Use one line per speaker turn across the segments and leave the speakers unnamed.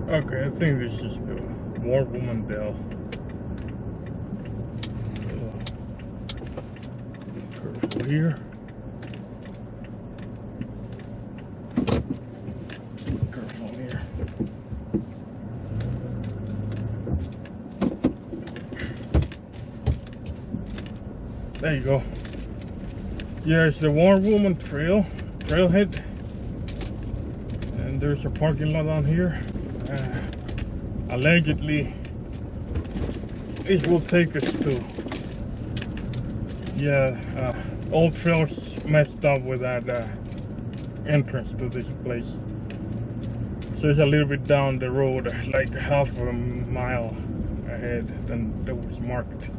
Okay, I think this is the War Woman Dell. Careful here. Careful here. There you go. Yeah, it's the War Woman trailhead. And there's a parking lot on here. Allegedly, it will take us to, Old Trails messed up with that entrance to this place. So it's a little bit down the road, like half a mile ahead than that was marked.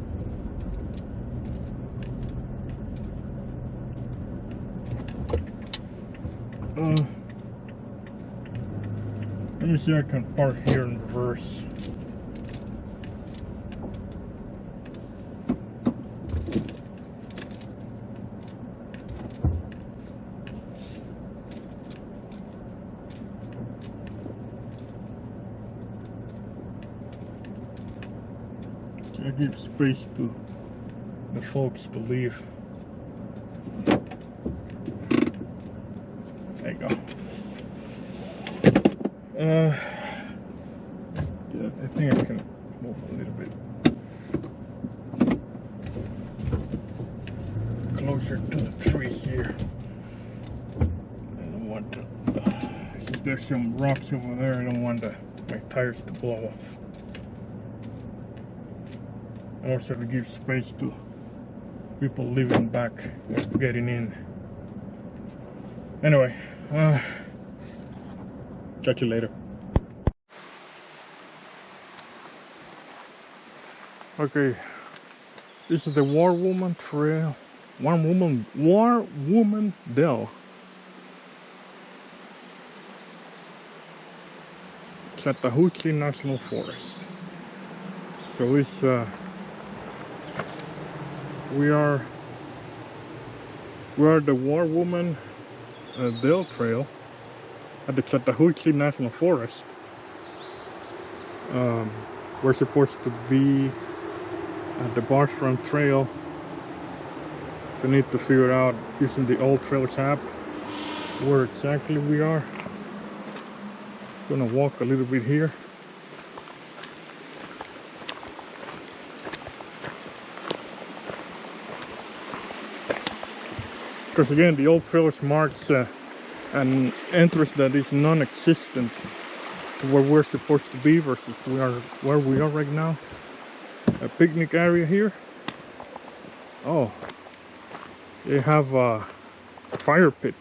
Let me see if I can park here in reverse. So I give space to the folks to leave. There you go. Yeah, I think I can move a little bit closer to the trees here. I don't want to. There's some rocks over there. I don't want my tires to blow off. Also to give space to people living back, getting in. Anyway, catch you later. Okay, this is the War Woman Trail, War Woman Dell. Chattahoochee National Forest. So it's we are the War Woman Dell Trail at the Chattahoochee National Forest. We're supposed to be at the Bartram Trail, so we need to figure out using the Old Trails app where exactly we are. Just gonna walk a little bit here. Because again, the Old Trails marks an entrance that is non-existent to where we're supposed to be versus where we are right now. A picnic area here. Oh, they have a fire pit.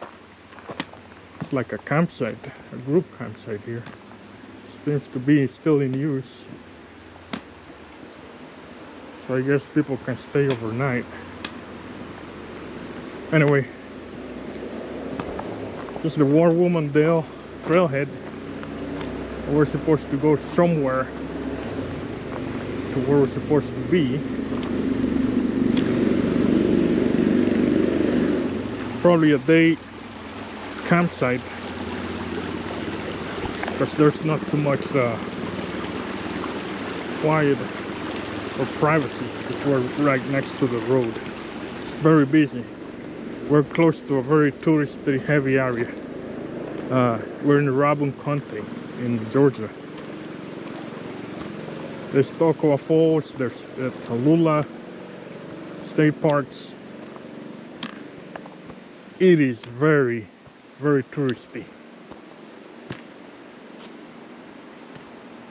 It's like a campsite, a group campsite here. Seems to be still in use. So I guess people can stay overnight. Anyway, this is the War Woman Dell trailhead. We're supposed to go somewhere to where we're supposed to be. It's probably a day campsite because there's not too much quiet or privacy because we're right next to the road. It's very busy. We're close to a very touristy heavy area. We're in Rabun County in Georgia. There's Toccoa Falls, there's Tallulah State Parks. It is very, very touristy.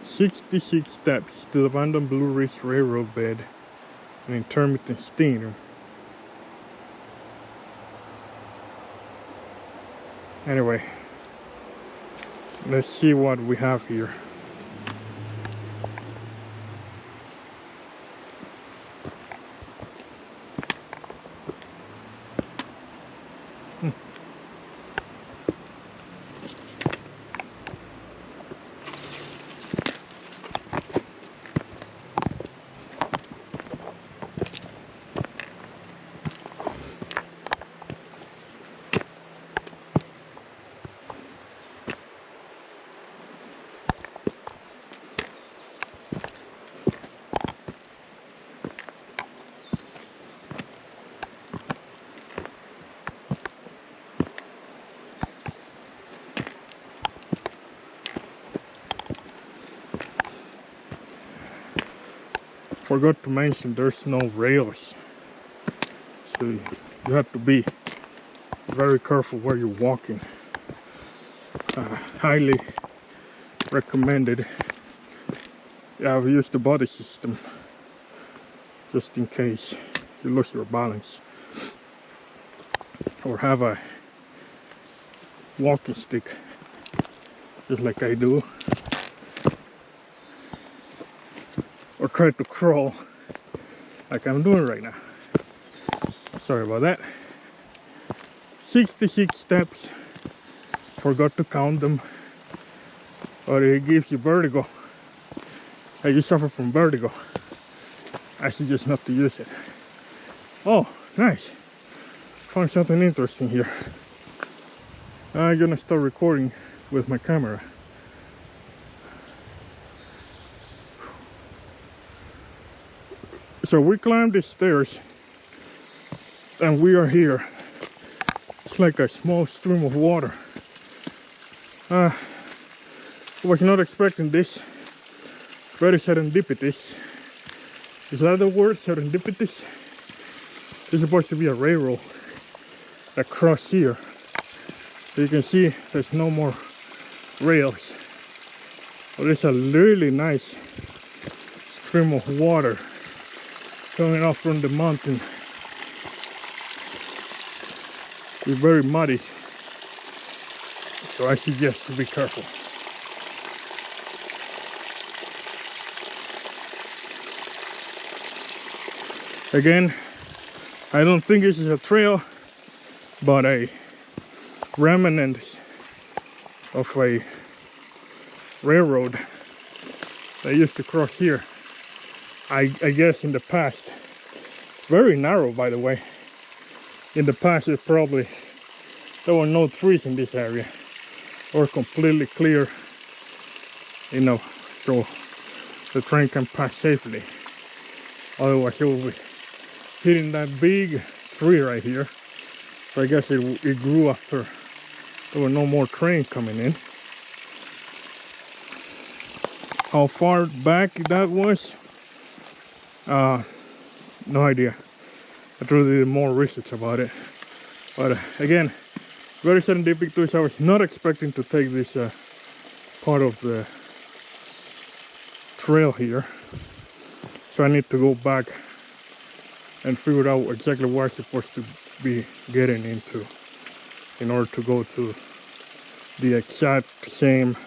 66 steps to the abandoned Blue Ridge Railroad bed and intermittent steam. Anyway, let's see what we have here. forgot to mention there's no rails, so you have to be very careful where you're walking. Highly recommended. I've used the body system just in case you lose your balance, or have a walking stick just like I do, or try to crawl like I'm doing right now. Sorry about that. 66 steps, forgot to count them, but it gives you vertigo. You suffer from vertigo, I suggest not to use it. Oh, nice. Found something interesting here. I'm gonna start recording with my camera. So we climbed the stairs and we are here. It's like a small stream of water. I was not expecting this. Very serendipitous. Is that the word, serendipitous? There's supposed to be a railroad across here. So you can see there's no more rails. But there's a really nice stream of water coming off from the mountain. It's very muddy, so I suggest to be careful. Again, I don't think this is a trail, but a remnant of a railroad that used to cross here. I guess in the past, very narrow by the way. In the past there were no trees in this area, or completely clear, you know, so the train can pass safely. Otherwise it will be hitting that big tree right here. So I guess it grew after there were no more train coming in. How far back that was, no idea. I tried to do more research about it. But again, very serendipitous. I was not expecting to take this part of the trail here. So I need to go back and figure out exactly where I'm supposed to be getting into in order to go to the exact same,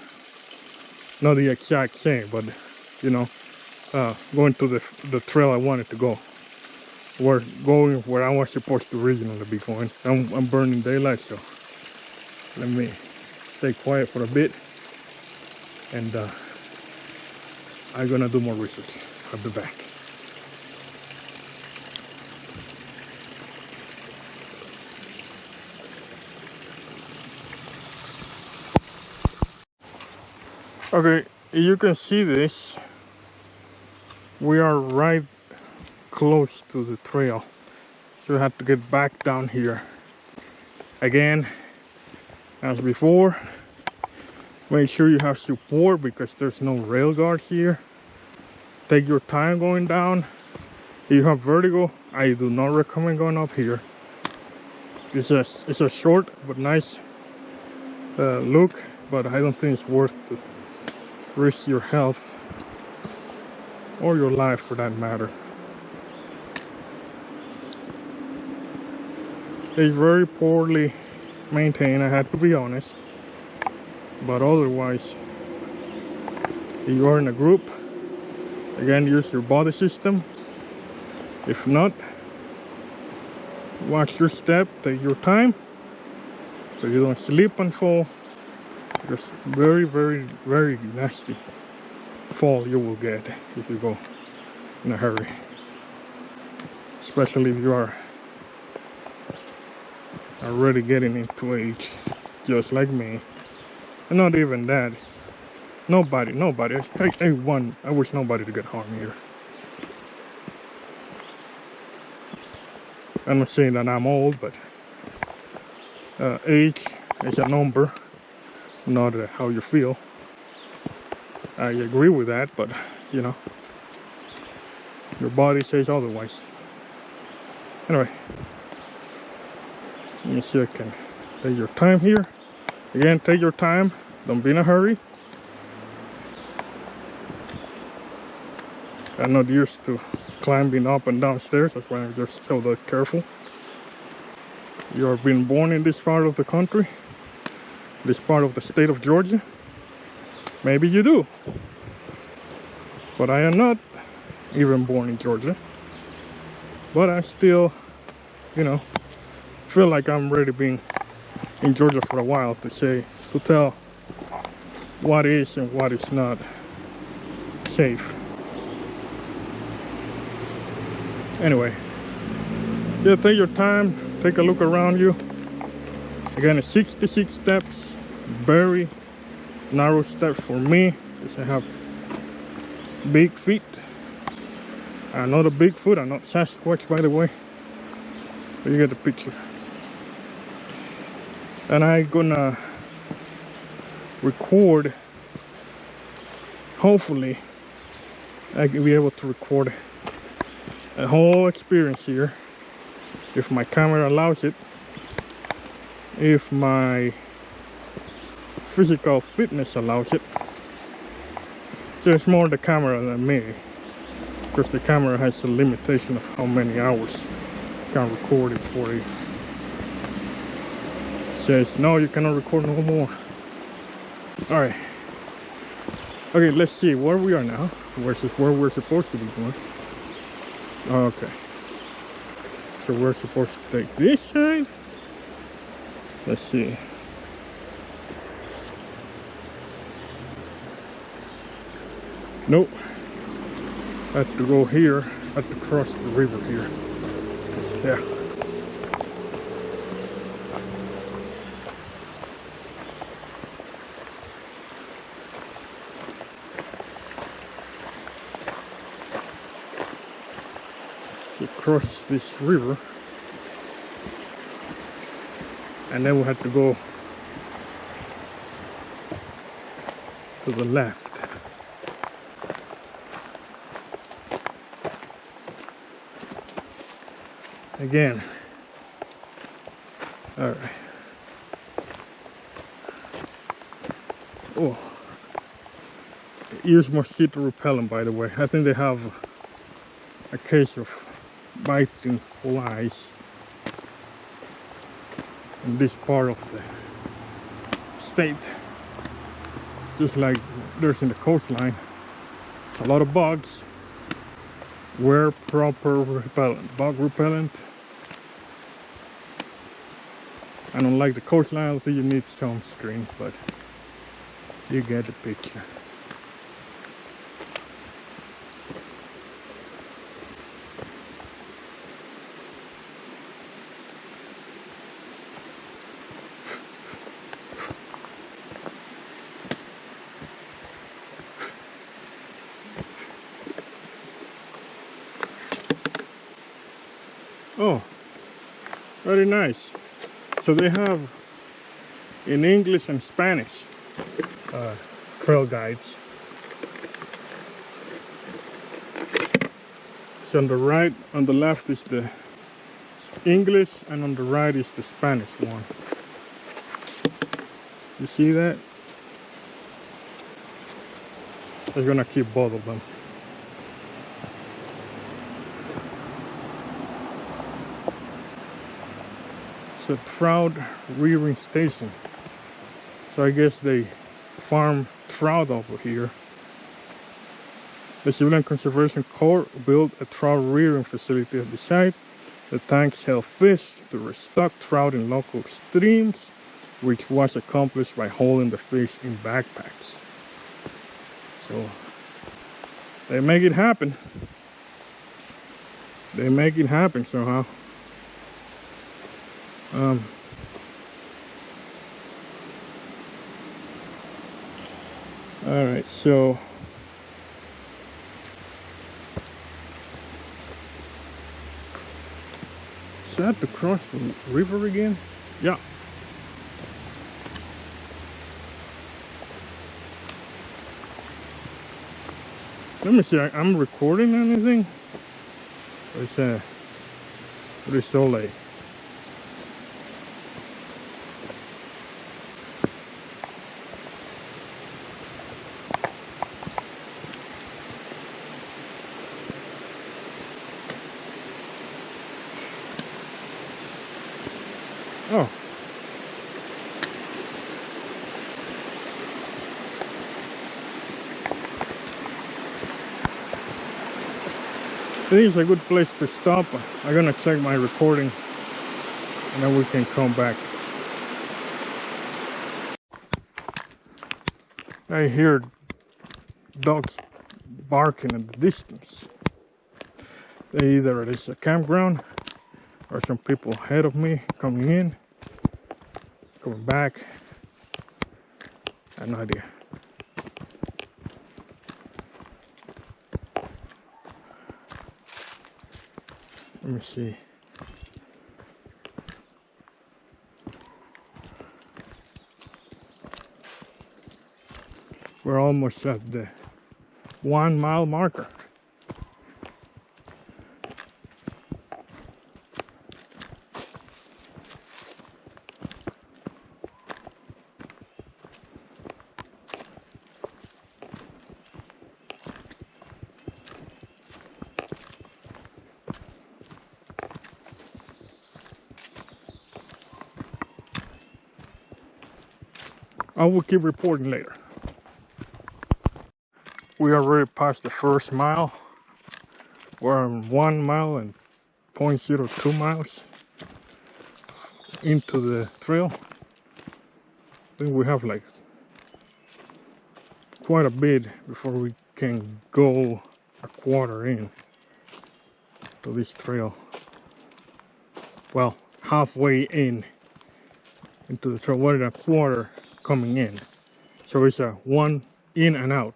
not the exact same, but you know, going to the trail I wanted to go. Going where I was supposed to originally be going. I'm burning daylight, so let me stay quiet for a bit, and I'm gonna do more research. I'll be back. Okay, you can see this. We are right close to the trail, so we have to get back down here again. As before, make sure you have support because there's no rail guards here. Take your time going down. If you have vertigo, I do not recommend going up here. It's a short but nice look, but I don't think it's worth to risk your health or your life for that matter. It's very poorly maintained, I had to be honest, but otherwise, if you are in a group, again, use your body system. If not, watch your step, take your time so you don't slip and fall, because very, very, very nasty fall you will get if you go in a hurry, especially if you are already getting into age just like me. And not even that, nobody I wish nobody to get harmed here. I'm not saying that I'm old, but age is a number, not how you feel. I agree with that, but you know, Your body says otherwise. Anyway, let me see if I can take your time here. Again, take your time. Don't be in a hurry. I'm not used to climbing up and down stairs. That's why I'm just so that careful. You have been born in this part of the country, this part of the state of Georgia. Maybe you do. But I am not even born in Georgia. But I still, you know, feel like I'm already been in Georgia for a while to tell what is and what is not safe. Anyway, yeah, take your time, take a look around you. Again, it's 66 steps, very narrow steps for me, because I have big feet. I'm not a Bigfoot, I'm not Sasquatch, by the way, but you get the picture. And I'm gonna record, hopefully I can be able to record a whole experience here, if my camera allows it, if my physical fitness allows it. So it's more the camera than me, because the camera has a limitation of how many hours you can record it for. It says no, you cannot record no more. All right, okay, let's see where we are now versus where we're supposed to be going. Okay, so we're supposed to take this side. Let's see. Nope, I have to go here. I have to cross the river here. Yeah. Cross this river, and then we have to go to the left. Again. All right. Oh, use mosquito repellent, by the way. I think they have a case of biting flies in this part of the state, just like there's in the coastline. It's a lot of bugs. Wear proper repellent, bug repellent. And unlike the coastline, I think you need sunscreens, but you get the picture. Oh, very nice. So they have in English and Spanish trail guides. So on the right, on the left is the English, and on the right is the Spanish one. You see that? They're gonna keep both of them. It's a trout rearing station. So I guess they farm trout over here. The Civilian Conservation Corps built a trout rearing facility at the site. The tanks held fish to restock trout in local streams, which was accomplished by holding the fish in backpacks. So they make it happen. They make it happen somehow. All right, so I have to cross the river again? Yeah. Let me see, I'm recording anything? It's a risole. Oh. This is a good place to stop. I'm gonna check my recording and then we can come back. I hear dogs barking in the distance. Either it is a campground or some people ahead of me coming in, coming back. I have no idea. Let me see. We're almost at the 1 mile marker. I will keep reporting later. We are already past the first mile. We're on 1 mile and 0.02 miles into the trail. I think we have like quite a bit before we can go a quarter in to this trail. Well, halfway into the trail, we're in a quarter coming in. So it's a one in and out.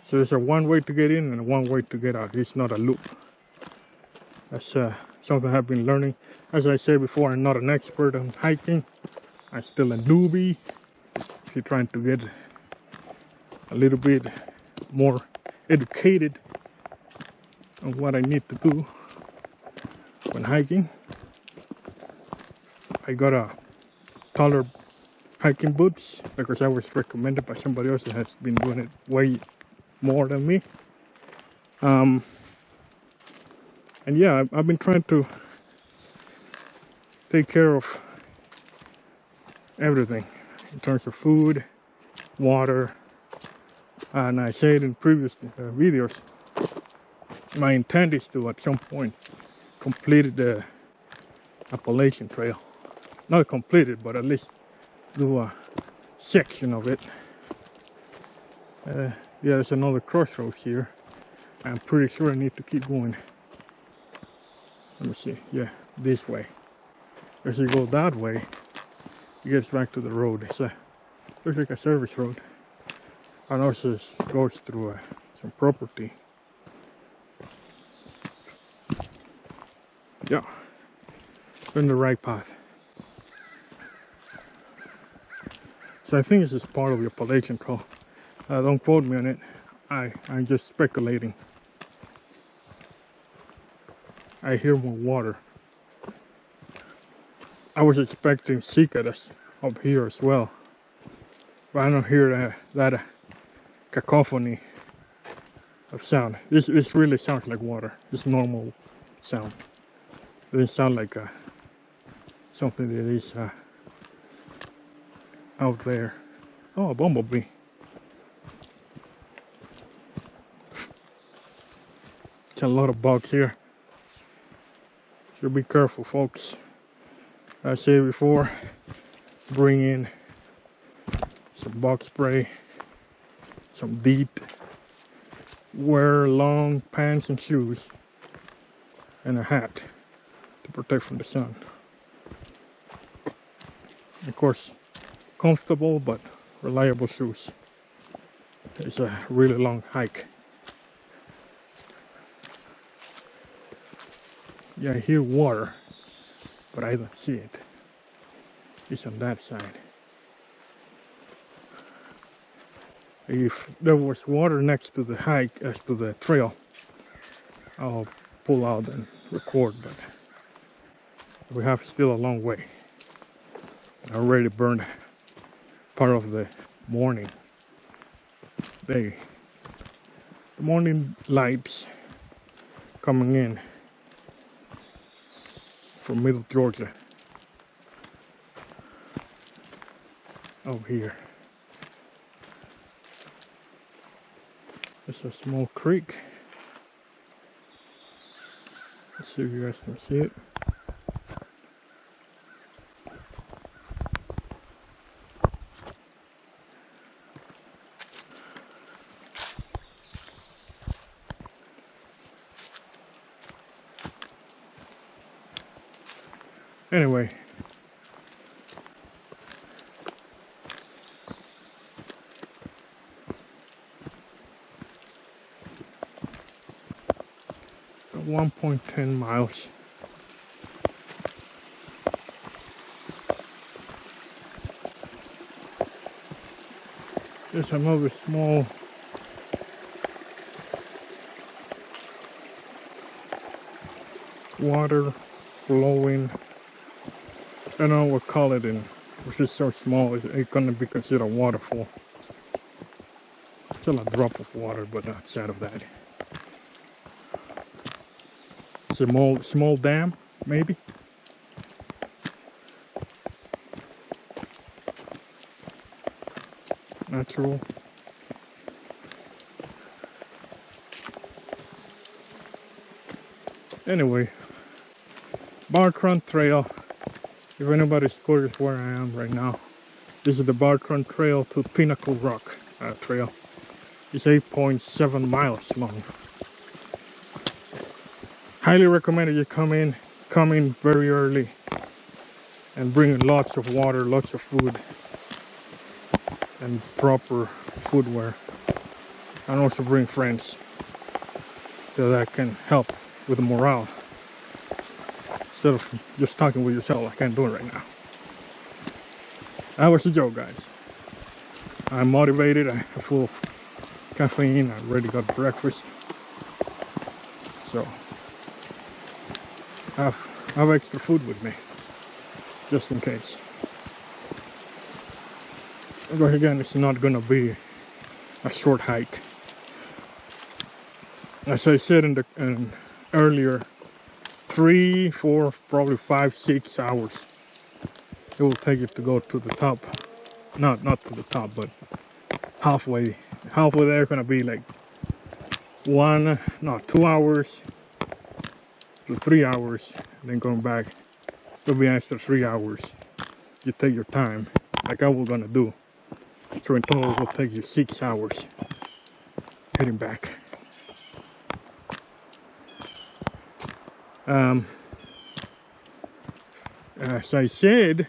So there's a one way to get in and one way to get out. It's not a loop. That's something I've been learning. As I said before, I'm not an expert on hiking. I'm still a newbie. If you're trying to get a little bit more educated on what I need to do when hiking, I got a taller hiking boots because I was recommended by somebody else that has been doing it way more than me. And yeah, I've been trying to take care of everything in terms of food, water, and I said in previous videos, my intent is to at some point complete the Appalachian Trail. Not complete it, but at least do a section of it. Yeah, there's another crossroads here. I'm pretty sure I need to keep going. Let me see. Yeah, this way. As you go that way, it gets back to the road. It's looks like a service road. And also goes through some property. Yeah, we're in the right path. So I think this is part of the Appalachian Trail. Don't quote me on it. I'm just speculating. I hear more water. I was expecting cicadas up here as well, but I don't hear that cacophony of sound. This really sounds like water. This normal sound. It doesn't sound like something that is out there. Oh, a bumblebee. It's a lot of bugs here. So be careful, folks. I said before, bring in some bug spray, some DEET, wear long pants and shoes, and a hat to protect from the sun. Of course, comfortable but reliable shoes. It's a really long hike. Yeah, I hear water, but I don't see it. It's on that side. If there was water next to the hike, to the trail, I'll pull out and record, but we have still a long way. I already burned part of the morning day. The morning lights coming in from Middle Georgia over here. It's a small creek. Let's see if you guys can see it. Anyway, about 1.10 miles. There's another small water flowing. I don't know what call it in, which is so small, it's gonna be considered a waterfall. Still a drop of water, but outside of that, it's a small dam, maybe. Natural. Anyway, Bartram Trail. If anybody's curious where I am right now, this is the Bartram Trail to Pinnacle Rock Trail. It's 8.7 miles long. Highly recommended you come in very early and bring lots of water, lots of food, and proper footwear. And also bring friends so that can help with the morale. Instead of just talking with yourself, I can't do it right now. That was a joke, guys. I'm motivated, I'm full of caffeine, I already got breakfast. So, I have extra food with me, just in case. But again, it's not gonna be a short hike. As I said in earlier, 3, 4, probably 5, 6 hours it will take you to go to the top. Not to the top, but halfway there. Gonna be like 2 hours to 3 hours, and then going back. It'll be extra 3 hours. You take your time, like I was gonna do. So in total, it will take you 6 hours heading back. As I said,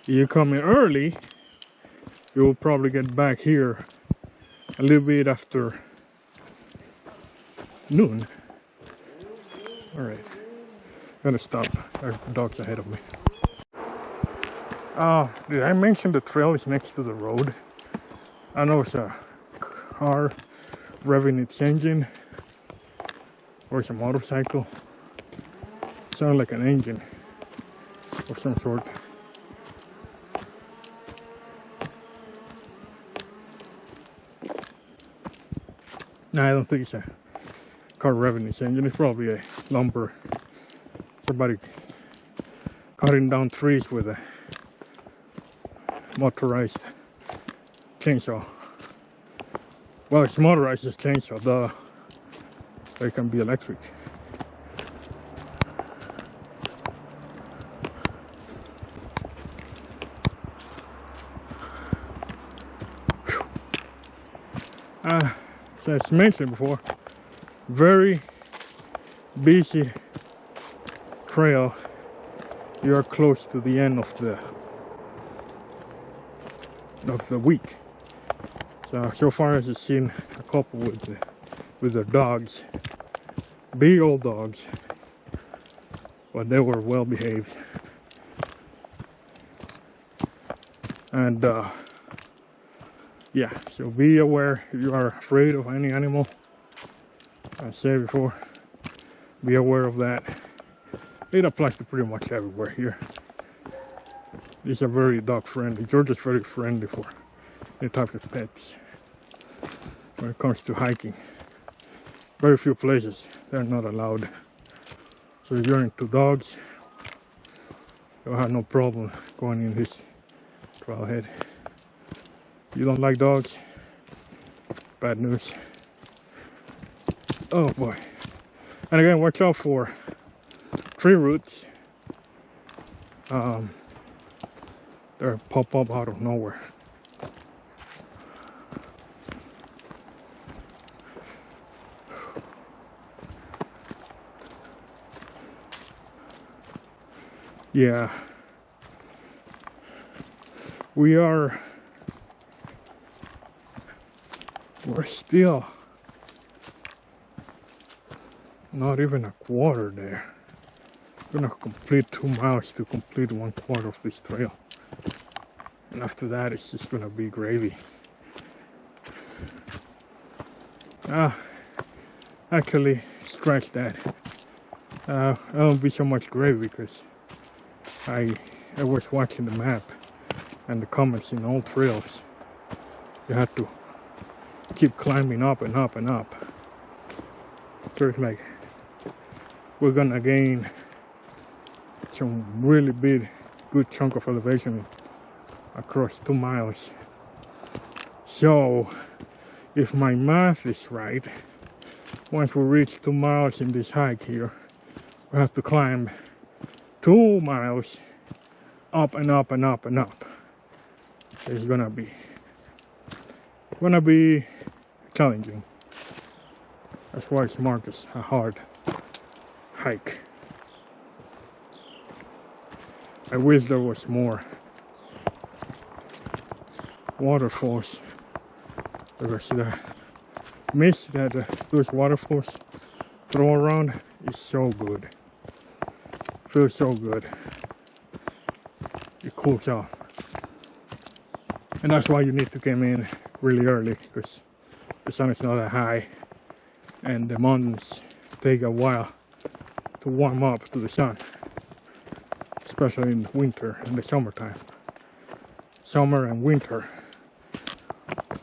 you come in early, you will probably get back here a little bit after noon. All right, gonna stop. There's dogs ahead of me. Did I mention the trail is next to the road? I know it's a car revving its engine, or it's a motorcycle. Sounds like an engine of some sort. No, I don't think it's a car revving its engine. It's probably a lumber. Somebody cutting down trees with a motorized chainsaw. Well, it's motorized as chainsaw, duh. They can be electric. So as mentioned before, very busy trail. You are close to the end of the week. So far as I've seen a couple with their dogs, big old dogs, but they were well behaved. And yeah, so be aware if you are afraid of any animal. I said before, Be aware of that. It applies to pretty much everywhere here. These are very dog friendly. Georgia's very friendly for any types of pets when it comes to hiking. Very few places they're not allowed. So if you're into dogs, you'll have no problem going in this trailhead. You don't like dogs? Bad news. Oh boy. And again, watch out for tree roots. They pop up out of nowhere. Yeah, we're still not even a quarter there. We're gonna complete 2 miles to complete 1/4 of this trail, and after that it's just gonna be gravy. Actually, scratch that. It won't be so much gravy because I was watching the map and the comments in all trails. You have to keep climbing up and up and up. So it's like we're gonna gain some really big, good chunk of elevation across 2 miles. So if my math is right, once we reach 2 miles in this hike here, we have to climb 2 miles up and up and up and up. It's gonna be challenging. That's why it's marked as a hard hike. I wish there was more waterfalls, because the mist that those waterfalls throw around is so good. Feels so good. It cools off. And that's why you need to come in really early, because the sun is not that high and the mountains take a while to warm up to the sun, especially in winter and the summertime. Summer and winter.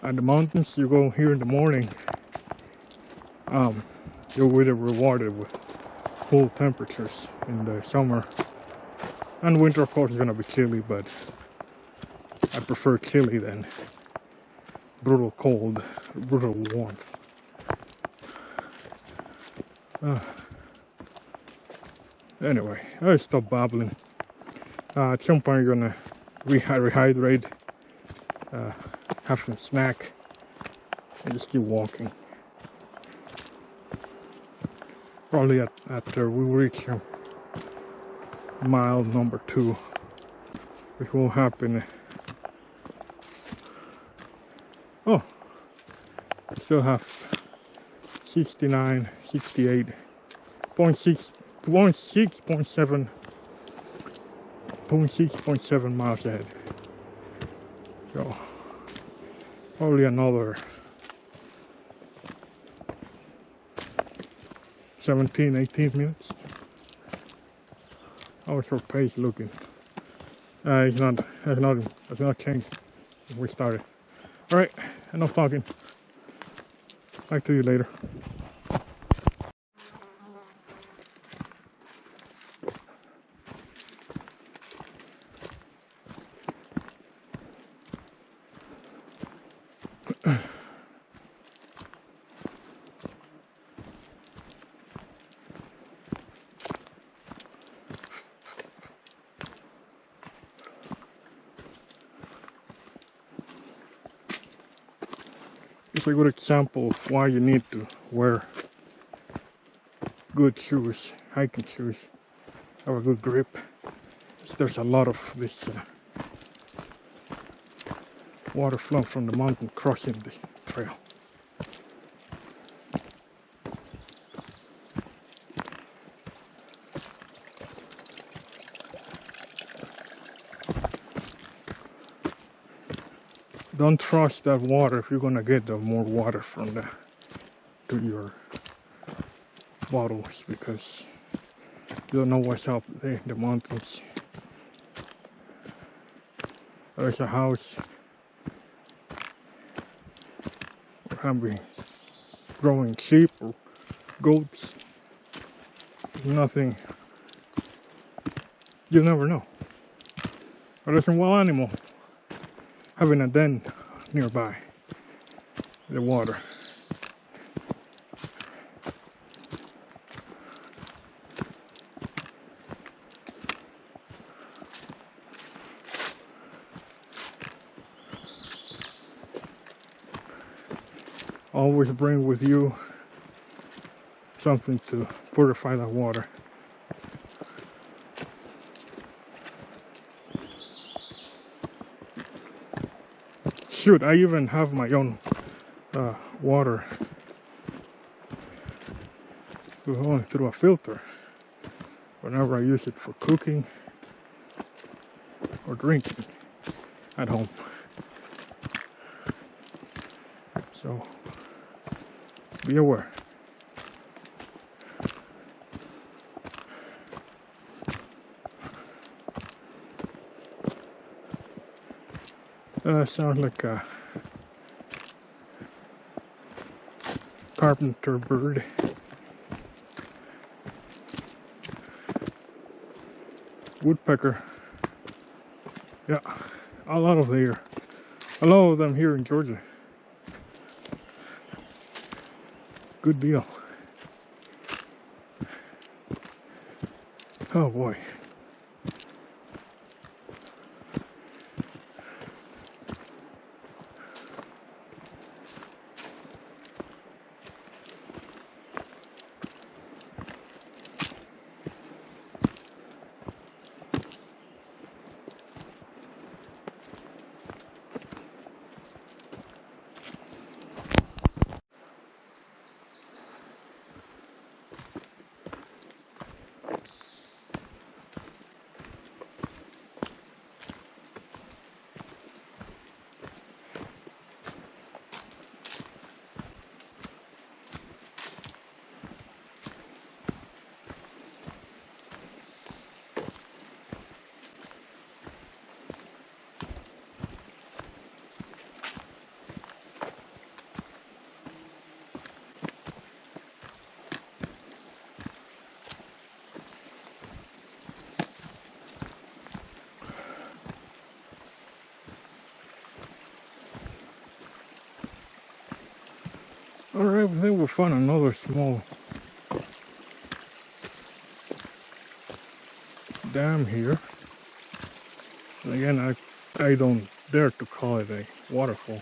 At the mountains, you go here in the morning, you're really rewarded with cool temperatures in the summer. And winter, of course, is gonna be chilly, but I prefer chilly than brutal cold, brutal warmth. Anyway, I'll stop babbling. At some point, you're gonna rehydrate, have some snack, and just keep walking. Probably after we reach mile number 2, which will happen. Oh, I still have 69, 68.6.7 miles ahead. So probably another 17, 18 minutes. How's our pace looking? It's not changed since we started. All right, enough talking. Back to you later. It's a good example of why you need to wear good shoes, hiking shoes, have a good grip. There's a lot of this water flow from the mountain crossing the trail. Don't trust that water if you're gonna get more water from to your bottles because you don't know what's up there in the mountains. There's a house. We're having growing sheep or goats. Nothing. You never know. But there's a wild animal having a den nearby the water. Always bring with you something to purify that water. Shoot, I even have my own water going through a filter whenever I use it for cooking or drinking at home. So be aware. Sounds like a carpenter bird. Woodpecker. Yeah, a lot of them here in Georgia. Good deal. Oh boy. Alright, I think we'll find another small dam here. And again, I don't dare to call it a waterfall.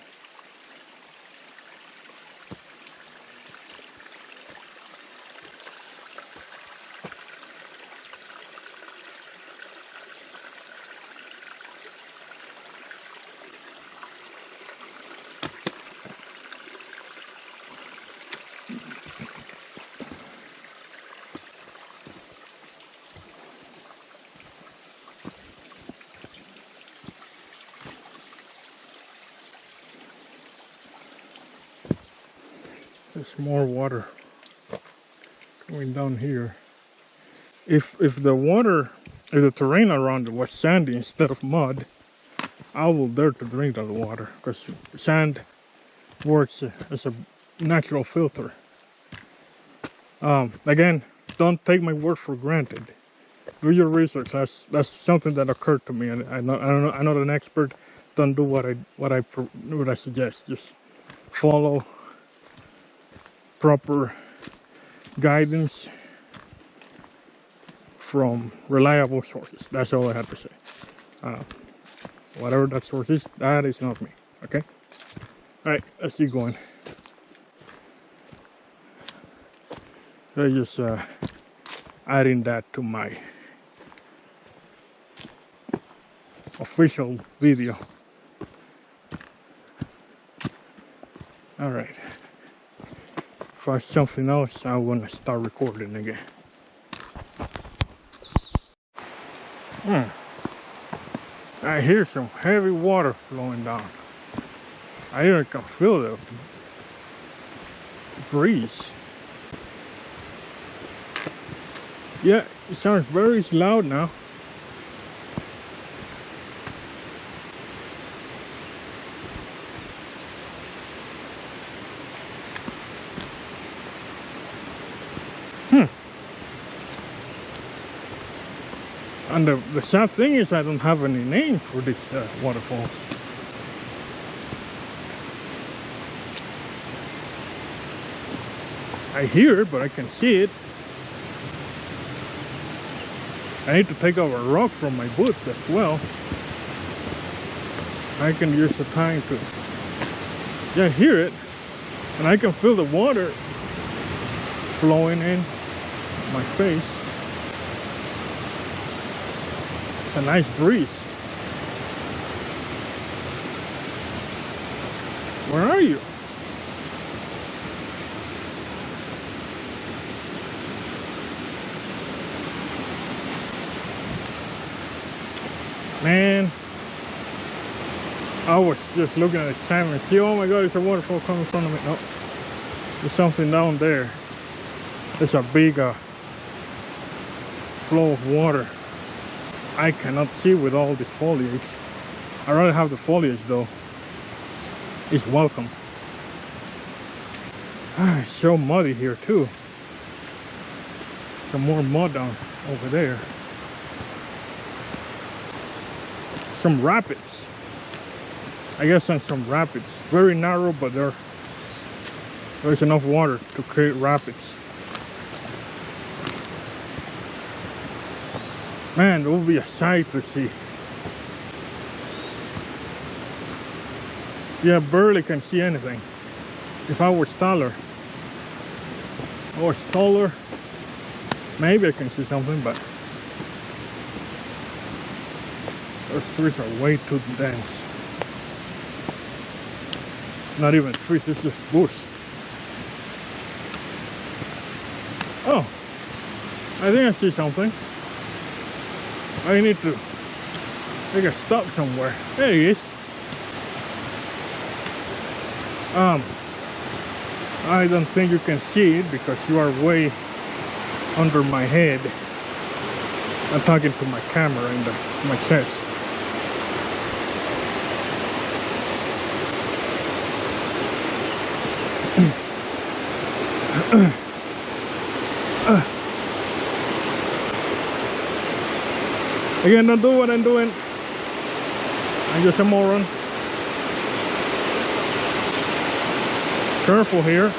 There's more water going down here. If the terrain around it was sandy instead of mud, I will dare to drink that water because sand works as a natural filter. Again, don't take my word for granted. Do your research. That's something that occurred to me, and I'm not an expert. Don't do what I suggest. Just follow proper guidance from reliable sources. That's all I have to say. Whatever that source is, that is not me. Okay? Alright, let's keep going. So just adding that to my official video. Alright. If I something else, I want to start recording again. I hear some heavy water flowing down. I even can feel the breeze. Yeah, it sounds very loud now. And the sad thing is I don't have any names for these waterfalls. I hear it, but I can see it. I need to take out a rock from my boot as well. I can use the time to, yeah, hear it. And I can feel the water flowing in my face. It's a nice breeze. Where are you? Man, I was just looking at the salmon and see, oh my god, there's a waterfall coming in front of me. No, there's something down there. There's a big flow of water. I cannot see with all this foliage. I'd rather have the foliage though. It's welcome. It's so muddy here too. Some more mud down over there. Some rapids. I guess on some rapids. Very narrow, but there's enough water to create rapids. Man, it will be a sight to see. Yeah, barely can see anything. If I was taller, maybe I can see something, but those trees are way too dense. Not even trees, it's just bush. Oh, I think I see something. I need to take a stop somewhere. There he is. I don't think you can see it because you are way under my head. I'm talking to my camera in my chest. Again, don't do what I'm doing. I'm just a moron. Careful here.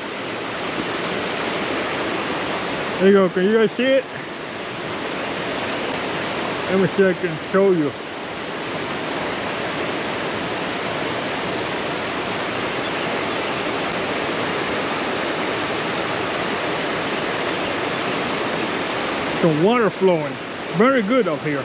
There you go. Can you guys see it? Let me see if I can show you. The water flowing. Very good up here.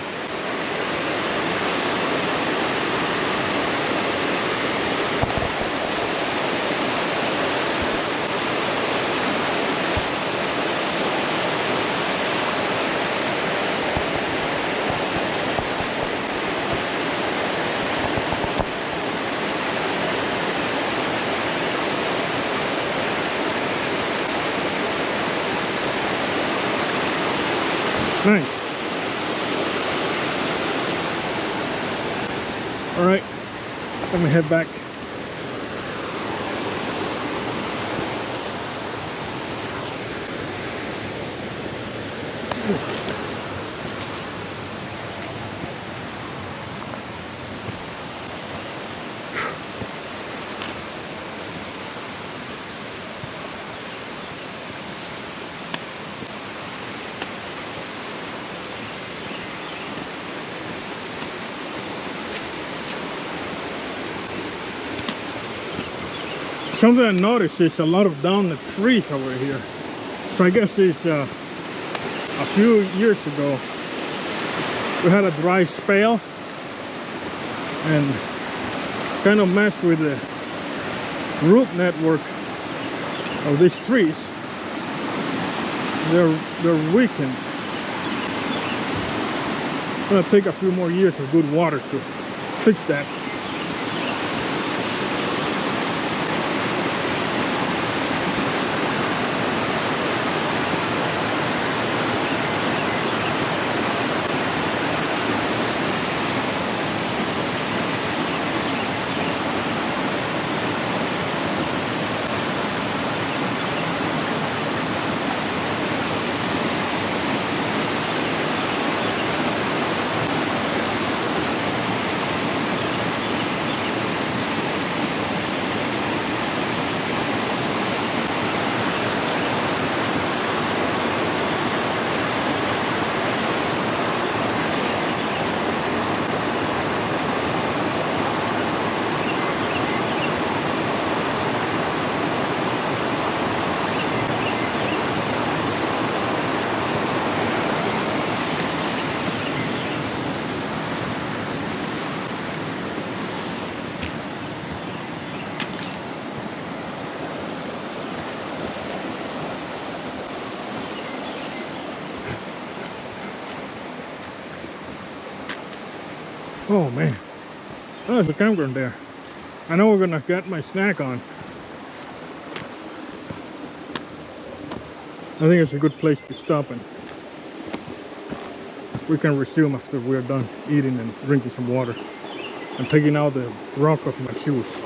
Nice. All right, let me head back. Something I noticed is a lot of downed trees over here. So I guess it's a few years ago we had a dry spell and kind of messed with the root network of these trees. They're weakened. It's gonna take a few more years of good water to fix that. Oh man, oh, there's a campground there. I know we're gonna get my snack on. I think it's a good place to stop, and we can resume after we're done eating and drinking some water. I'm taking out the rock off my shoes.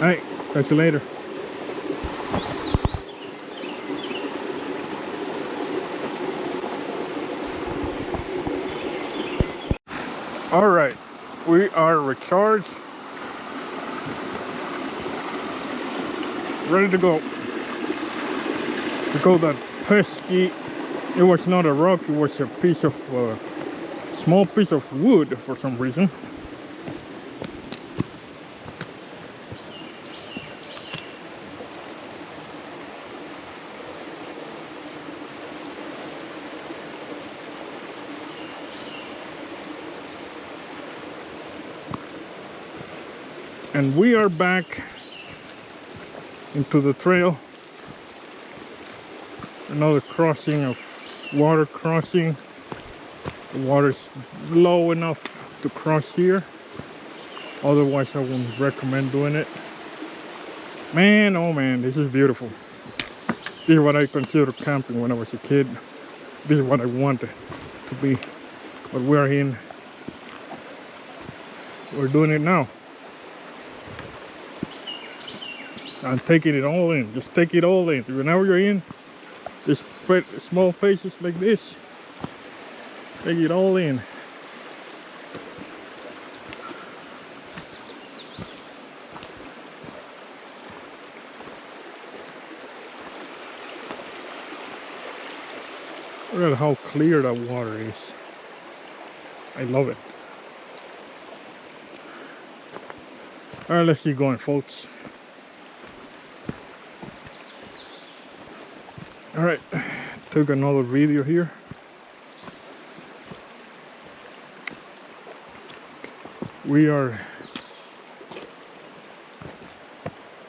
Alright, catch you later. Alright, we are recharged. Ready to go. Because that pesky, it was not a rock, it was a piece of, small piece of wood for some reason. And we are back into the trail. Another crossing of water crossing. The water's low enough to cross here. Otherwise I wouldn't recommend doing it. Man, oh man, this is beautiful. This is what I considered camping when I was a kid. This is what I wanted to be. But we're doing it now. I'm taking it all in. Just take it all in. Whenever you're in this small places like this, take it all in. Look at how clear that water is. I love it. Alright, let's keep going, folks. Alright, took another video here. We're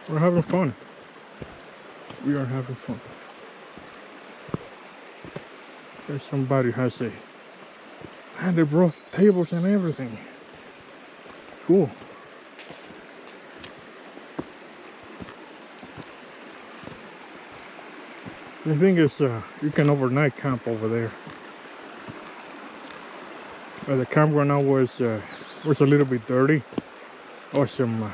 having fun. We are having fun. There's somebody has a, and they brought tables and everything. Cool. The thing is, you can overnight camp over there. The campground now was a little bit dirty. Or some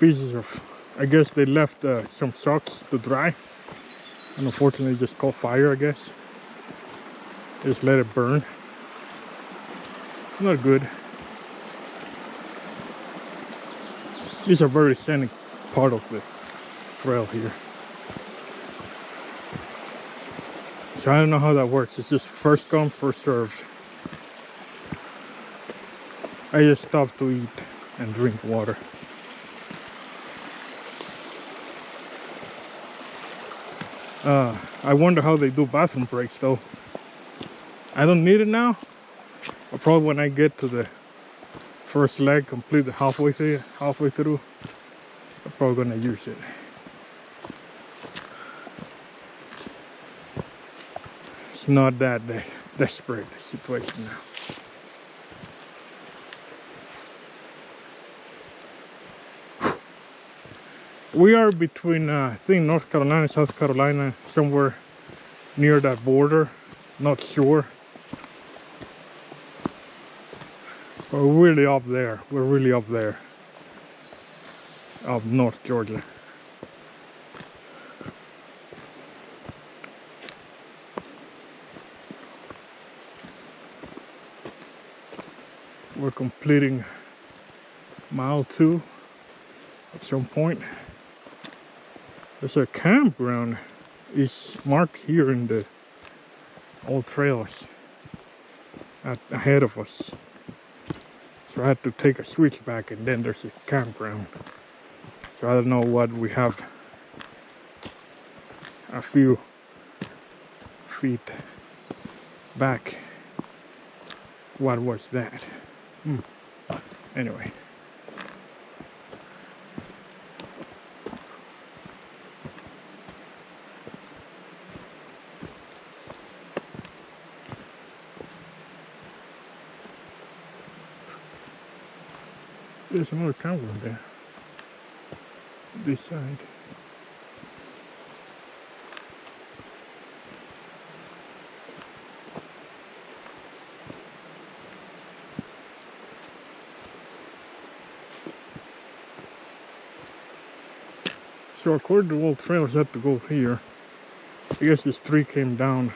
pieces of, I guess they left some socks to dry. And unfortunately just caught fire, I guess. Just let it burn. Not good. This is a very scenic part of the trail here. So I don't know how that works. It's just first come, first served. I just stopped to eat and drink water. I wonder how they do bathroom breaks though. I don't need it now. But probably when I get to the first leg completely halfway through, I'm probably gonna use it. It's not that desperate situation now. We are between, I think, North Carolina and South Carolina, somewhere near that border. Not sure. But we're really up there. We're really up there. Up North Georgia. We're completing mile 2 at some point. There's a campground is marked here in the old trails ahead of us. So I had to take a switch back, and then there's a campground. So I don't know what we have a few feet back. What was that? Anyway. There's another camera there. This side. So according to all trails had to go here. I guess this tree came down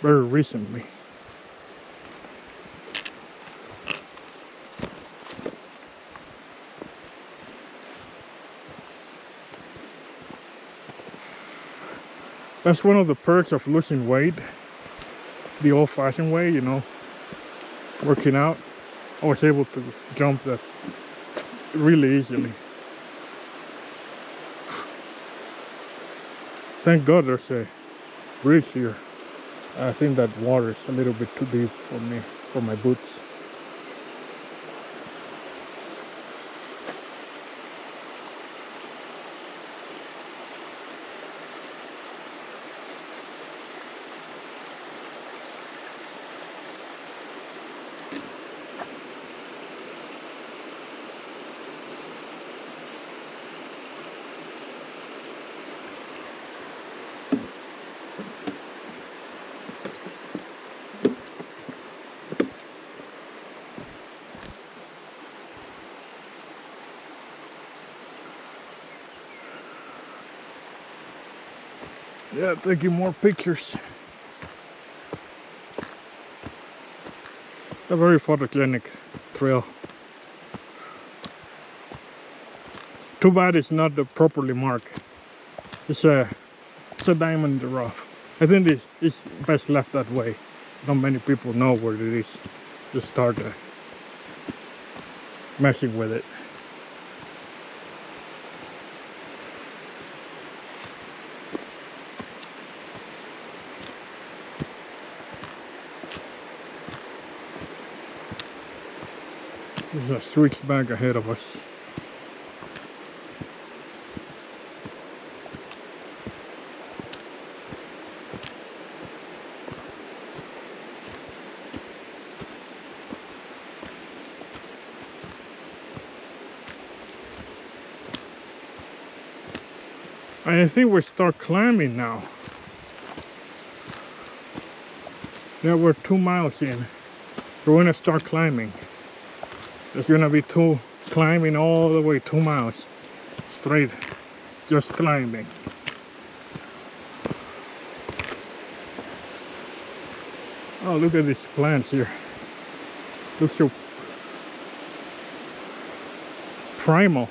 very recently. That's one of the perks of losing weight. The old-fashioned way, you know, working out. I was able to jump that really easily. Thank God there's a bridge here. I think that water is a little bit too deep for me, for my boots. Yeah, taking more pictures. A very photogenic trail. Too bad it's not properly marked. It's a diamond in the rough. I think it's best left that way. Not many people know where it is. Just start messing with it. There's a switchback ahead of us. I think we start climbing now. Yeah, we're 2 miles in. We're gonna start climbing. There's gonna be climbing all the way 2 miles straight, just climbing. Oh, look at these plants here. Look so primal.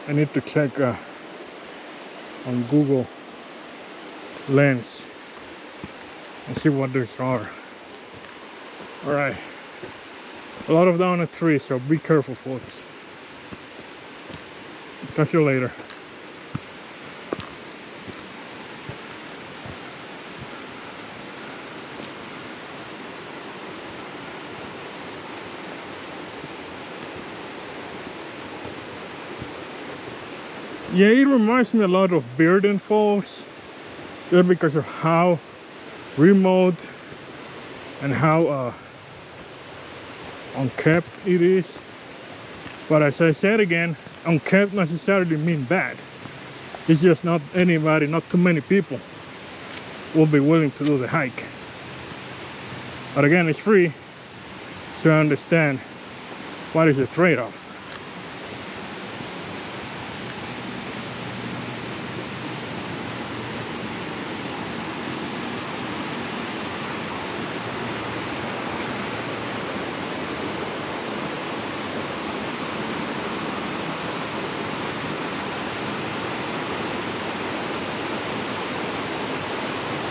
I need to check on Google Lens and see what these are. Alright. A lot of downed trees, so be careful, folks. Catch you later. Yeah, it reminds me a lot of Bearden Falls, just because of how remote and how unkept it is. But as I said again, unkept necessarily mean bad. It's just not anybody, not too many people will be willing to do the hike. But again, it's free, so I understand what is the trade-off.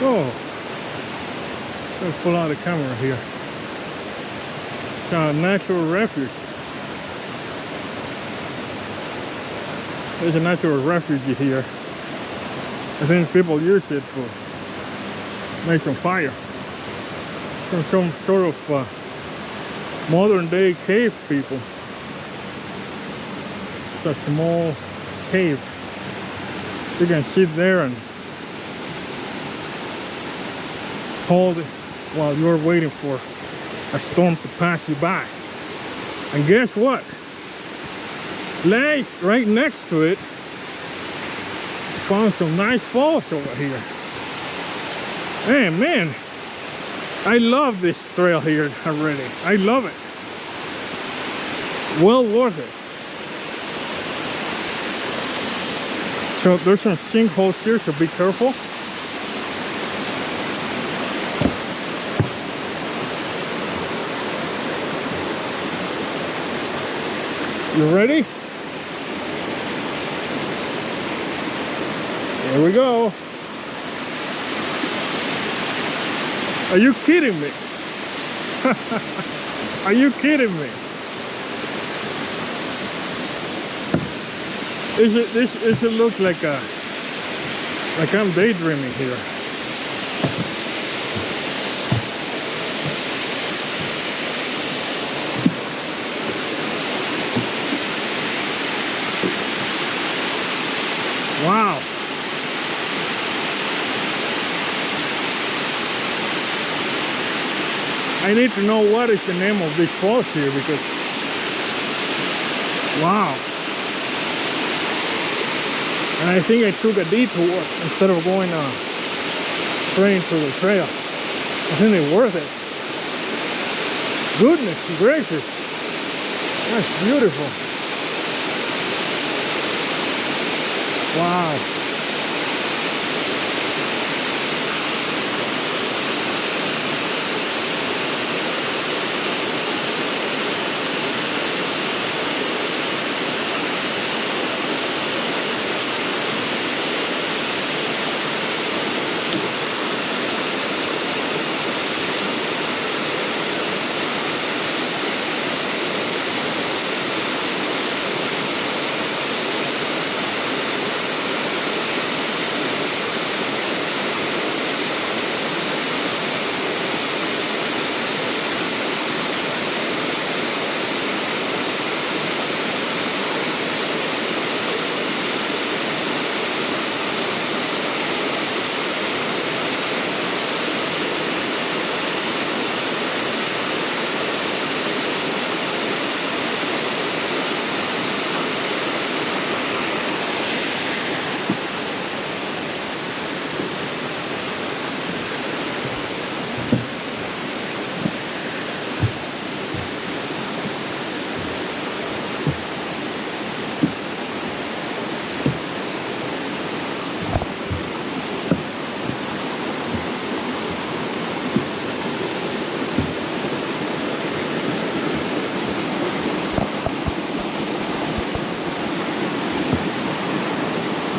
Oh, let's pull out the camera here. It's a natural refuge. There's a natural refuge here. I think people use it for make some fire. Some sort of modern day cave people. It's a small cave. You can sit there and hold it while you're waiting for a storm to pass you by. And guess what? Right next to it, found some nice falls over here. Hey man, I love this trail here already. I love it. Well worth it. So there's some sinkholes here, so be careful. You ready? Here we go. Are you kidding me? Are you kidding me? It looks like I'm daydreaming here. Wow. I need to know what is the name of this falls here, because wow. And I think I took a detour instead of going straight into the trail. I think it's worth it. Goodness gracious. That's beautiful. Wow.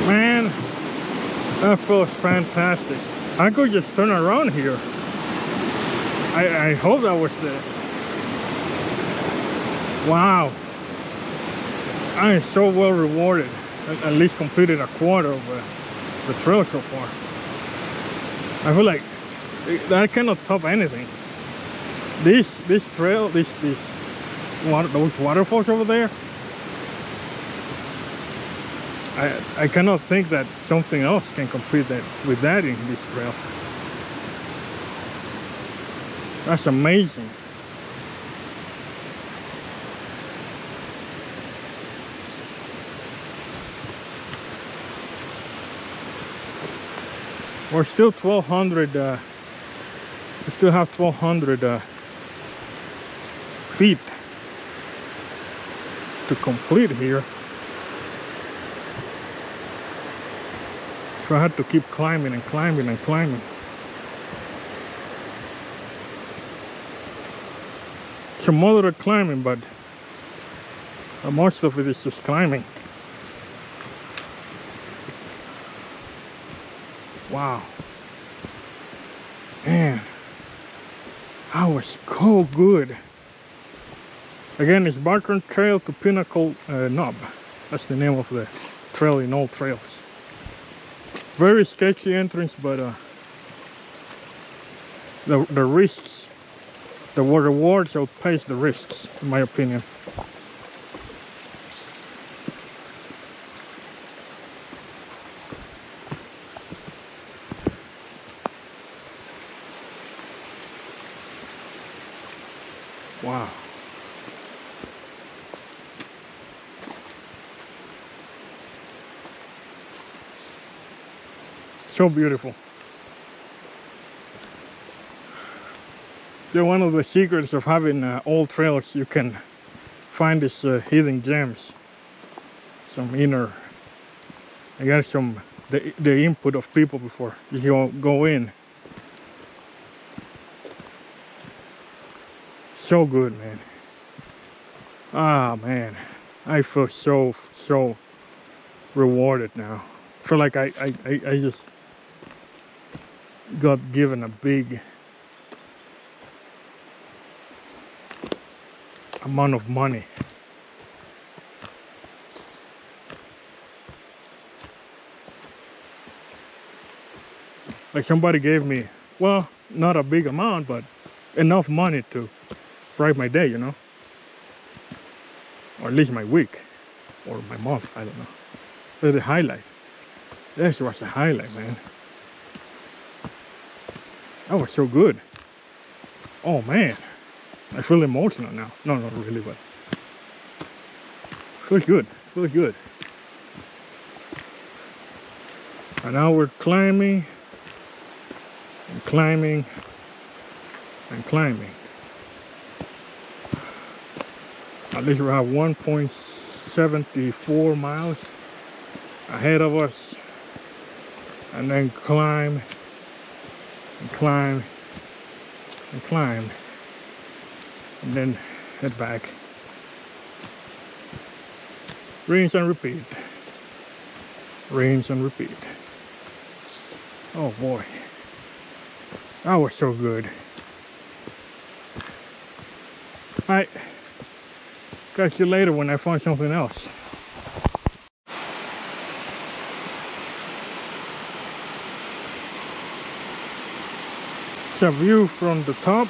Man, that feels fantastic. I could just turn around here. I hope that was the... Wow. I am so well rewarded. At least completed a quarter of the trail so far. I feel like that cannot top anything. This trail, those waterfalls over there, I cannot think that something else can compete with that in this trail. That's amazing. We're still 1,200. We still have 1,200 feet to complete here. So I had to keep climbing and climbing and climbing. Some moderate climbing, but most of it is just climbing. Wow. Man, that was so good. Again, it's Bartram Trail to Pinnacle Knob. That's the name of the trail in all trails. Very sketchy entrance, but the risks, the rewards outpace the risks, in my opinion. Wow. So beautiful. Yeah, one of the secrets of having old trails, you can find these hidden gems. Some inner, I got some the input of people before you go in. So good, man. Ah, man, I feel so rewarded now. I feel like I just got given a big amount of money. Like somebody gave me, well, not a big amount, but enough money to brighten my day, you know, or at least my week, or my month. I don't know. But the highlight. This was the highlight, man. That was so good. Oh man, I feel emotional now. No, not really, but feels good. Feels good. And now we're climbing and climbing and climbing. At least we have 1.74 miles ahead of us, and then climb and climb and climb, and then head back. Rinse and repeat. Rinse and repeat. Oh boy, that was so good. Alright, catch you later when I find something else. It's a view from the top.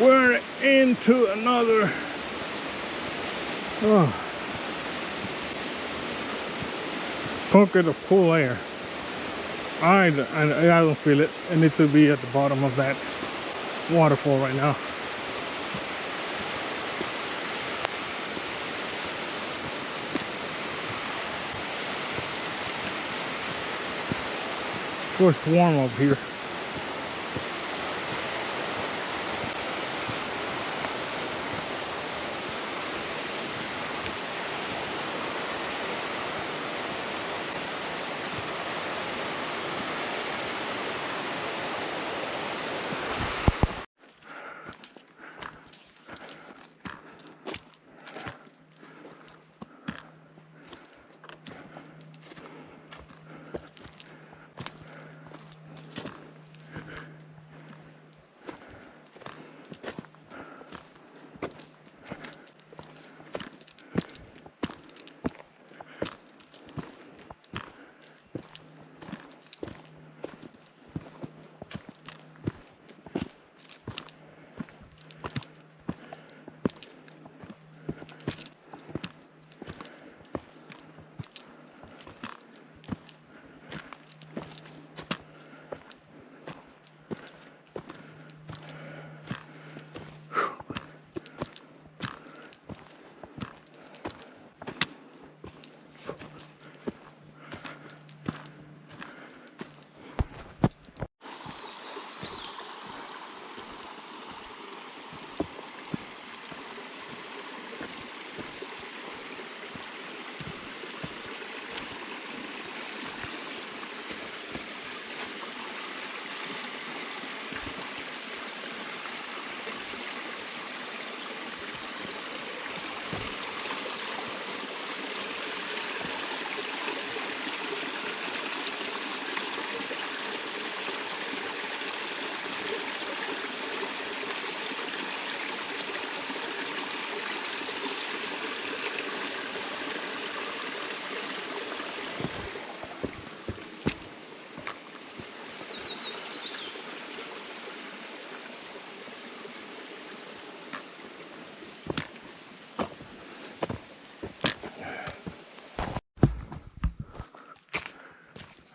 We're into another pocket of cool air. I don't feel it. I need to be at the bottom of that waterfall right now. It's warm up here.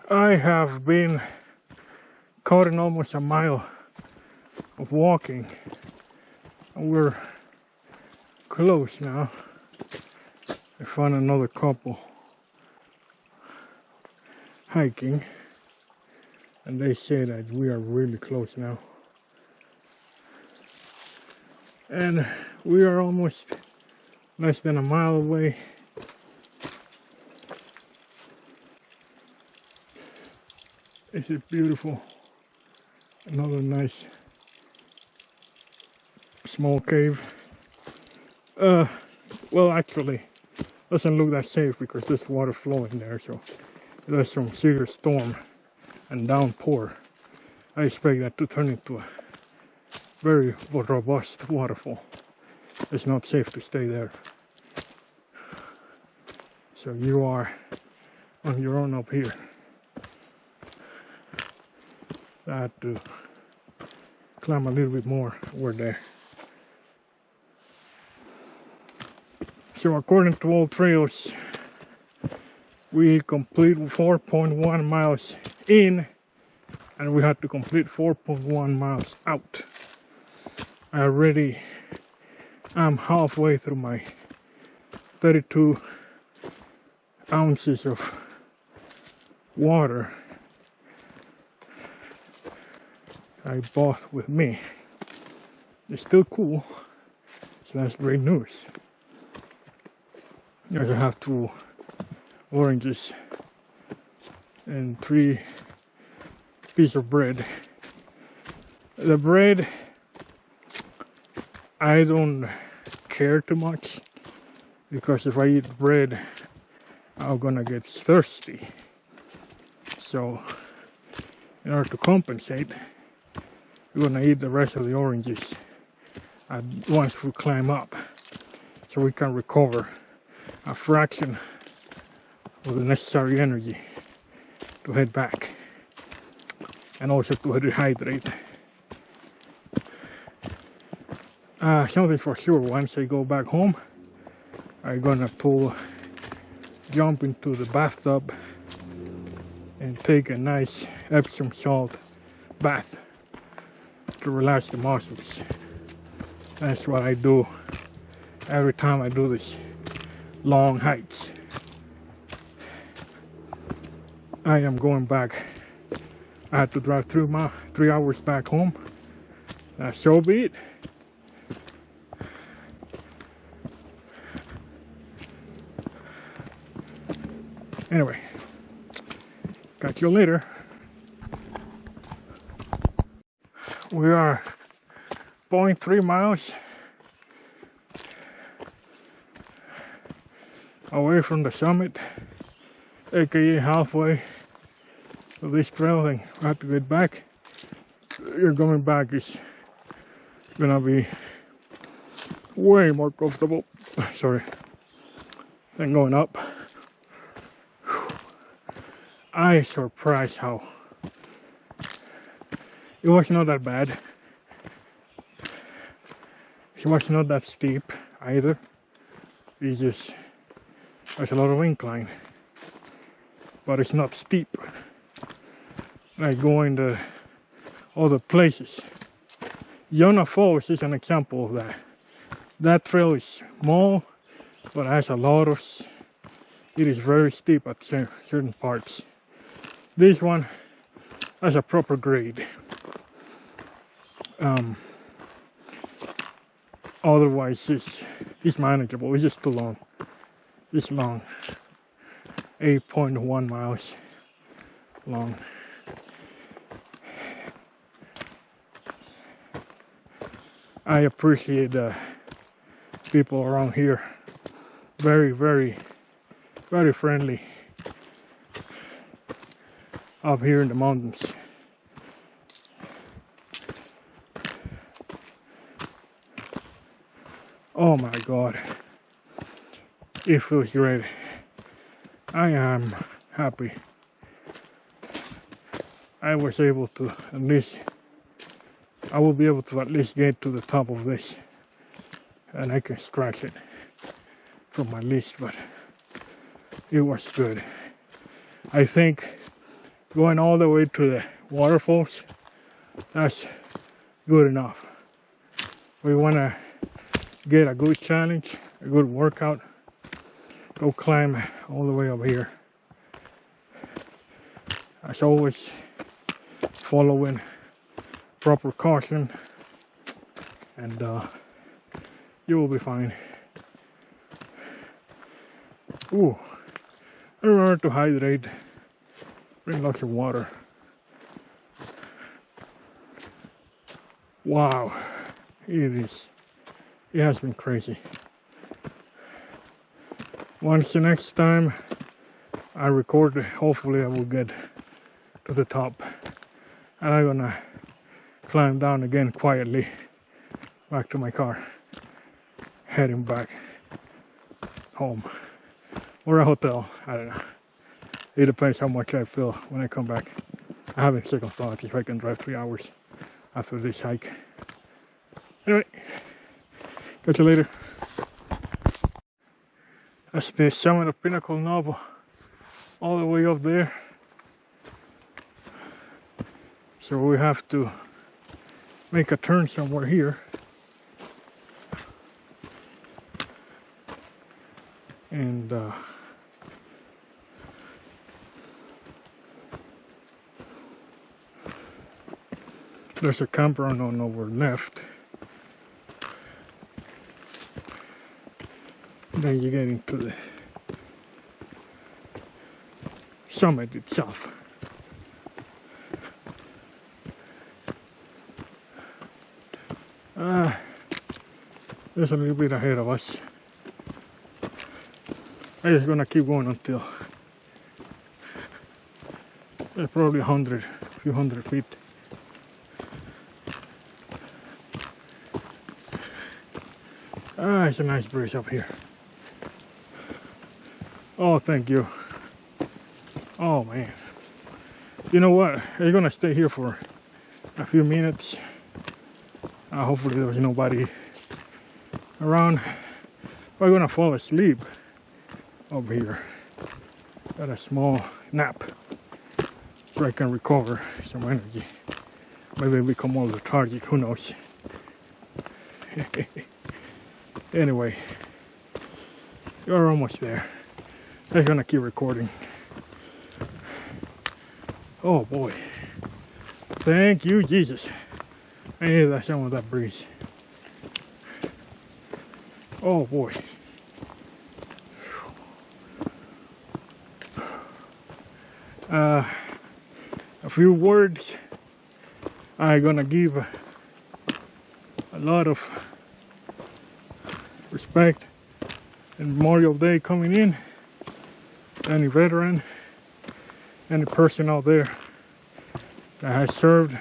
I have been caught in almost a mile of walking, and we're close now. I found another couple hiking, and they say that we are really close now. And we are almost less than a mile away. This is beautiful. Another nice small cave. Well, actually, doesn't look that safe because there's water flowing there, so there's some serious storm and downpour. I expect that to turn into a very robust waterfall. It's not safe to stay there. So you are on your own up here. I had to climb a little bit more. We're there. So according to all trails, we complete 4.1 miles in, and we had to complete 4.1 miles out. I already am halfway through my 32 ounces of water I bought with me. It's still cool, so that's great news. I also have 2 oranges and 3 pieces of bread. The bread, I don't care too much, because if I eat bread, I'm gonna get thirsty. So in order to compensate, we're gonna eat the rest of the oranges once we climb up, so we can recover a fraction of the necessary energy to head back, and also to rehydrate. Something for sure, once I go back home, I'm gonna jump into the bathtub and take a nice Epsom salt bath to relax the muscles. That's what I do every time I do these long hikes. I am going back. I had to drive 3 hours back home. So be it. Anyway, catch you later. We are 0.3 miles away from the summit, aka halfway to this trail, and I have to get back. Your coming back is gonna be way more comfortable, sorry, than going up. I surprised how it was not that bad. It was not that steep either. It's just, there's a lot of incline, but it's not steep like going to other places. Yona Falls is an example of that. That trail is small, but has a lot of, it is very steep at certain parts. This one has a proper grade. Otherwise it's manageable. It's just too long. It's long. 8.1 miles long. I appreciate the people around here. Very, very, very friendly up here in the mountains. Oh my God, it feels great. I am happy. I was able to at least, I will be able to at least get to the top of this, and I can scratch it from my list, but it was good. I think going all the way to the waterfalls, that's good enough. We want to get a good challenge, a good workout, go climb all the way up here. As always, following proper caution, and you will be fine. Ooh, remember to hydrate, drink lots of water. Wow, it has been crazy. Once the next time I record, hopefully I will get to the top, and I'm gonna climb down again quietly back to my car, heading back home or a hotel. I don't know, it depends how much I feel when I come back. I haven't second thought if I can drive 3 hours after this hike. Anyway, catch you later. That's the summit of Pinnacle Knob, all the way up there. So we have to make a turn somewhere here. And there's a campground on our left. Then you get into the summit itself. There's a little bit ahead of us. I'm just gonna keep going until probably a few hundred feet. It's a nice breeze up here. Oh, thank you. Oh man. You know what? I'm gonna stay here for a few minutes. Hopefully there's nobody around. I'm gonna fall asleep up here. Got a small nap so I can recover some energy. Maybe I become more lethargic, who knows. Anyway, you're almost there. I'm gonna keep recording. Oh boy. Thank you, Jesus. I needed some of that breeze. Oh boy. A few words. I'm gonna give a lot of respect and Memorial Day coming in. Any veteran, any person out there that has served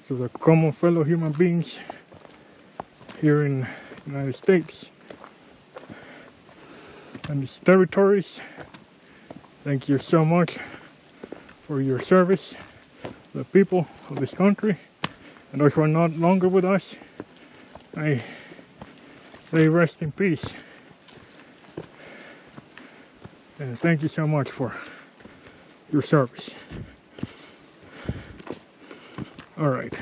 to the common fellow human beings here in the United States and its territories, thank you so much for your service to the people of this country, and those who are not longer with us, I say rest in peace. And thank you so much for your service. All right.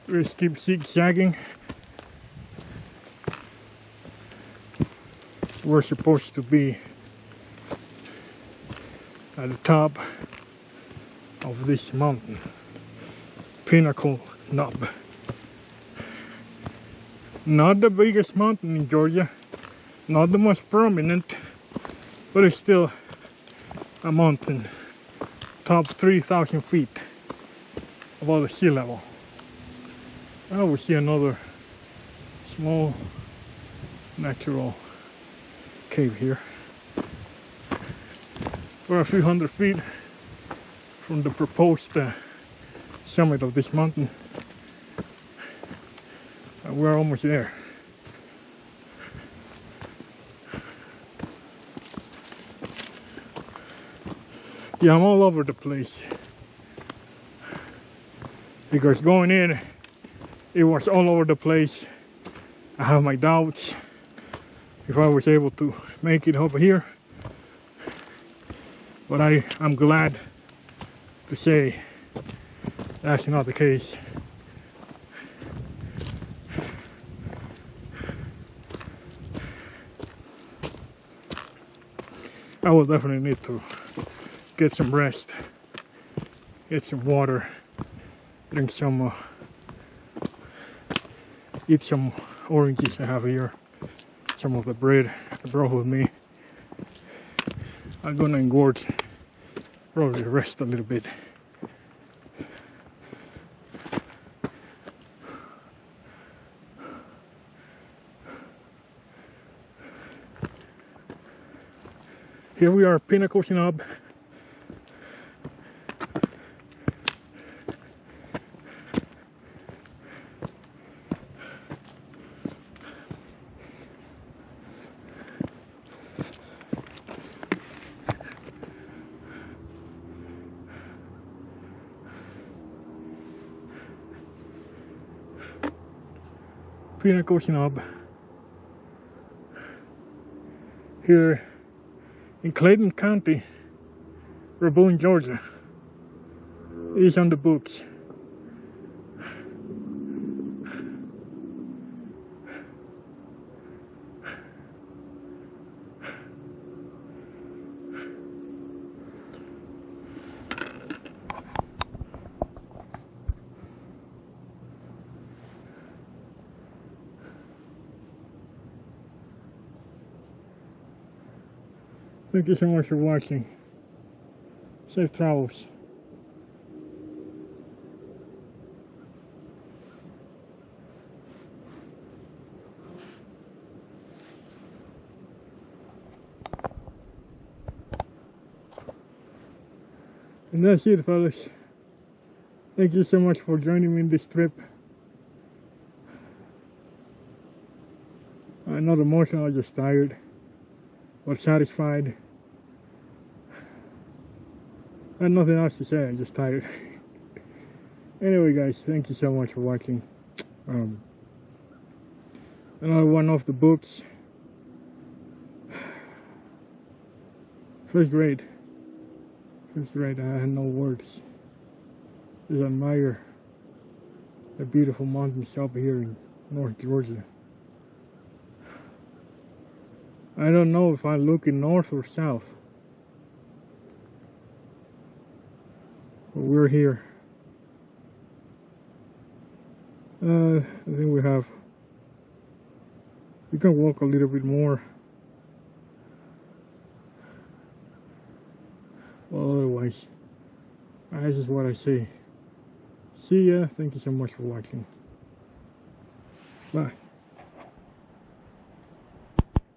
Let's keep zigzagging. We're supposed to be at the top of this mountain, Pinnacle Knob. Not the biggest mountain in Georgia, not the most prominent, but it's still a mountain, top 3,000 feet above the sea level. Now we see another small natural cave here. We're a few hundred feet from the proposed summit of this mountain. We're almost there. Yeah, I'm all over the place because going in, it was all over the place. I have my doubts if I was able to make it over here. But I'm glad to say that's not the case. I will definitely need to get some rest, get some water, drink some, eat some oranges I have here, some of the bread I brought with me. I'm gonna engorge, probably rest a little bit. Here we are, Pinnacle Knob. Pinnacle Knob. Here in Clayton County, Boone, Georgia, is on the books. Thank you so much for watching. Safe travels. And that's it, fellas. Thank you so much for joining me in this trip. I'm not emotional, I'm just tired, but satisfied. I have nothing else to say, I'm just tired. Anyway guys, thank you so much for watching. Another one off the books. First grade. I had no words. Just admire the beautiful mountains up here in North Georgia. I don't know if I'm looking north or south. But we're here. I think we can walk a little bit more. Well, otherwise, this is what I say. See ya. Thank you so much for watching. Bye.